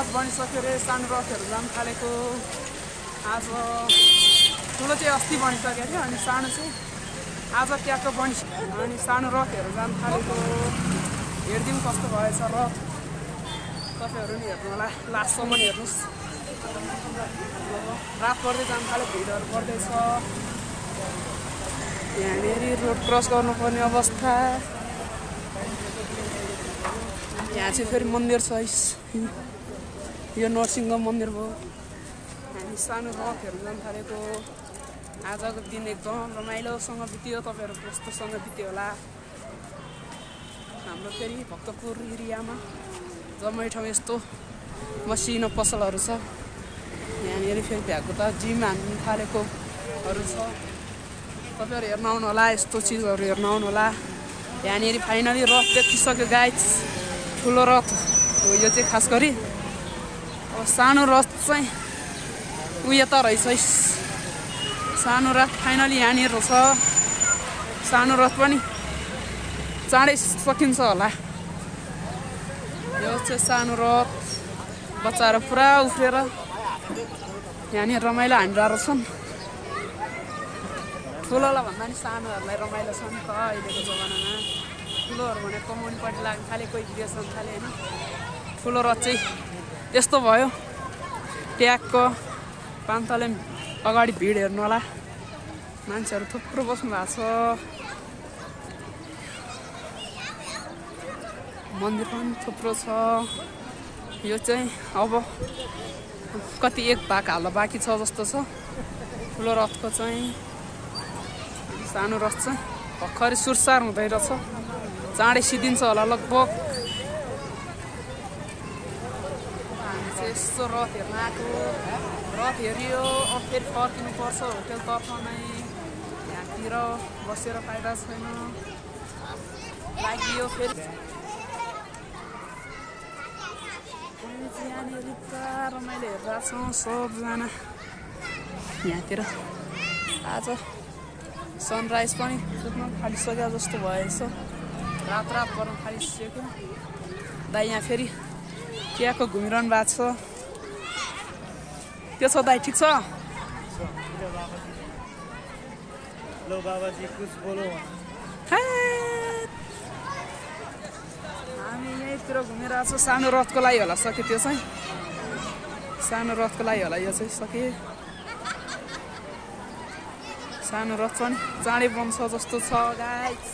रथ बनिसक्यो रे सानो रथहरू जान थालेको आज ठुलो चाहिँ अस्ति बनिसक्यो थियो अनि सानो चाहिँ आज ट्याक्क बनिसक्यो अनि सानो रथहरू जान थालेको हेरिदिउँ कस्तो भएछ रथ तपाईँहरू नि हेर्नु होला लास्टसम्म हेर्नुहोस् रात पर्दै जान थाल्यो भिडहरू पर्दैछ यहाँनिर रोड क्रस गर्नुपर्ने अवस्था यहाँ चाहिँ फेरि मन्दिर छ यो नरसिंह मन्दिर भयो हामी सानो रथहरू जान थालेको आजको दिन एकदम रमाइलोसँग बित्यो तपाईँहरू कस्तोसँग बित्यो होला हाम्रो फेरि भक्तपुर एरियामा जम्मै ठाउँ यस्तो मसिनो पसलहरू छ यहाँनिर फेरि भ्याएको त जिम हान्नु थालेकोहरू छ तपाईँहरू हेर्न आउनु होला यस्तो चिजहरू हेर्न आउनु होला यहाँनिर फाइनली रथ देखिसक्यो गाइस ठुलो रथ हो यो चाहिँ खास गरी अब सानो रथ चाहिँ उयो त रहेछ सानो रथ फाइनली यहाँनिर छ सानो रथ पनि चाँडै सकिन्छ होला यो चाहिँ सानो रथ बच्चाहरू पुरा उफ्रेर यहाँनिर रमाइलो हानिरहेको छन् ठुलोलाई भन्दा नि सानोहरूलाई रमाइलो छ नि त अहिलेको जमानामा ठुलोहरू भने कमाउनुपट्टि लाग्नु थाले कोही भिडियोस गर्नु थाले होइन ठुलो रथ चाहिँ यस्तो भयो ट्यागको पान्तले अगाडि भिड हेर्नु होला मान्छेहरू थुप्रो बस्नु भएको छ मन्दिर पनि थुप्रो छ यो चाहिँ अब कति एक भाग हाल्दा बाँकी छ जस्तो छ ठुलो रथको चाहिँ सानो रथ चाहिँ भर्खरै सुरसार हुँदै रहेछ चाँडै सिद्धिन्छ होला लगभग हामी चाहिँ यस्तो रथ हेर्न आएको रथ हेरियो अब फेरि फर्किनुपर्छ होटेलतर्फ नै यहाँतिर बसेर फाइदा छैन लागि फेरि यहाँनिर पुरा रमाइलो हेरेर छौँ सबजना यहाँतिर आज सनराइज पनि सुत्न थालिसक्यो जस्तो भएछ रात पर्न थालिसक्यो दाइ यहाँ फेरि चियाको घुमिरहनु भएको छ के छ दाइ ठिक छ हामी यहीँतिर घुमिरहेको छौँ सानो रथको लागि होला सक्यो त्यो चाहिँ सानो रथको लागि होला यो चाहिँ सके सानो रथ पनि चाँडै बन्छ जस्तो छ गाइस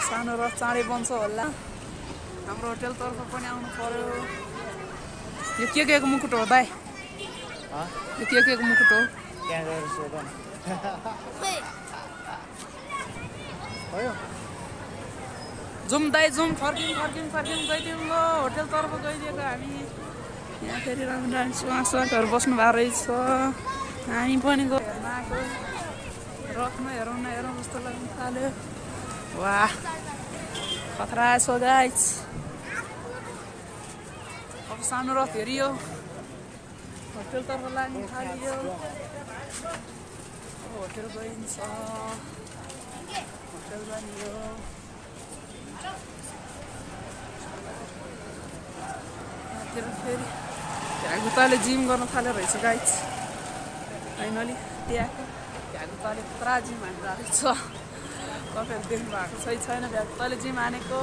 सानो रथ चाँडै बन्छ होला हाम्रो होटेलतर्फ पनि आउनु पर्यो यो के को मुकुट हो दाइ यो के को मुकुट हो जाउँ दाइ जाउँ फर्किउँ गइदिउँ ल होटेलतर्फ गइदिएको हामी यहाँ फेरि राम्रो सुवासहरू बस्नु भएको रहेछ हामी पनि गयो हेर्न आएको रथमा हेरौँ जस्तो लाग्नु थाल्यो वाह खतरा छ गाइस अब सानो रथ हेरियो होटेलतर्फ लाग्नु थाल्यो होटेल गइन्छ होटेल जानियो फेरि भ्यागुताले जिम गर्न थाल्यो रहेछ गाइस फाइनली भ्यागुताले पुरा जिम हानिरहेको रहेछ तपाईँहरू देख्नु भएको छैन भ्यागुताले जिम हानेको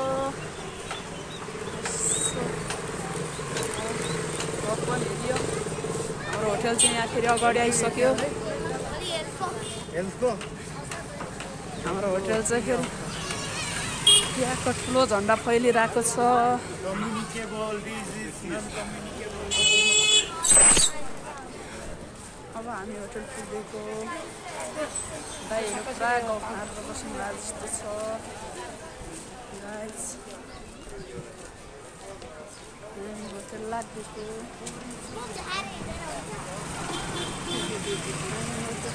रथ पनि हेरियो हाम्रो होटेल चाहिँ यहाँ फेरि अगाडि आइसक्यो हाम्रो होटेल चाहिँ फेरि त्यहाँको ठुलो झन्डा फैलिरहेको छ अब हामी होटेल पुगेको दाइहरू पुरा गाउँ खाएर बस्नु भएको जस्तो छ गाइस होटेल लाग्दिएको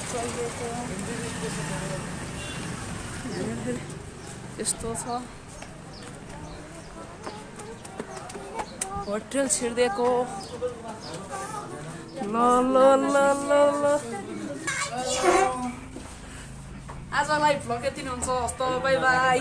चलिएको यस्तो छ होटेल छिर्दिएको ल आजलाई भ्लग यति नै हुन्छ हस्त बाई बाई